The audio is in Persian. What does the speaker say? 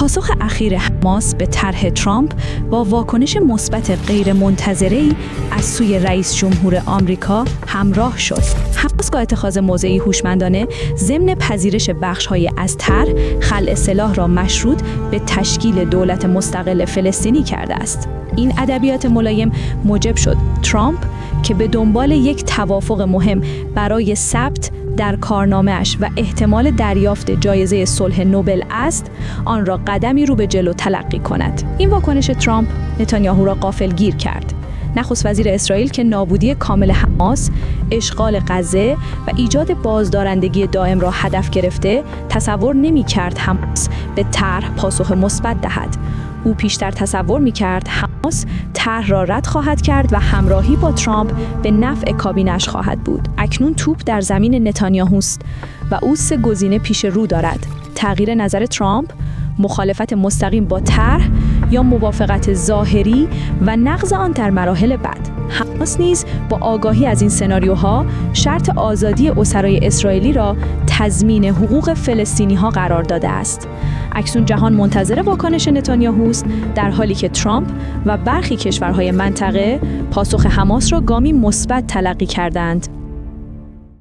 پاسخ اخیر حماس به طرح ترامپ با واکنش مثبت غیرمنتظره‌ای از سوی رئیس جمهور آمریکا همراه شد. حماس با اتخاذ موضعی هوشمندانه ضمن پذیرش بخش‌های از طرح خلع سلاح را مشروط به تشکیل دولت مستقل فلسطینی کرده است. این ادبیات ملایم موجب شد ترامپ که به دنبال یک توافق مهم برای ثبت در کارنامه‌اش و احتمال دریافت جایزه صلح نوبل است، آن را قدمی رو به جلو تلقی کند. این واکنش ترامپ نتانیاهو را غافلگیر کرد. نخست وزیر اسرائیل که نابودی کامل حماس، اشغال غزه و ایجاد بازدارندگی دائم را هدف گرفته، تصور نمی‌کرد حماس به طرح پاسخ مثبت دهد. او پیشتر تصور می‌کرد حماس طرح را رد خواهد کرد و همراهی با ترامپ به نفع کابینه‌اش خواهد بود. اکنون توپ در زمین نتانیاهوست و او سه گزینه پیش رو دارد: تغییر نظر ترامپ، مخالفت مستقیم با طرح یا موافقت ظاهری و نقض آن در مراحل بعد. حماس نیز با آگاهی از این سناریوها شرط آزادی اسرای اسرائیلی را تضمین حقوق فلسطینی‌ها قرار داده است. اکنون جهان منتظر واکنش نتانیاهوست، در حالی که ترامپ و برخی کشورهای منطقه پاسخ حماس را گامی مثبت تلقی کردند.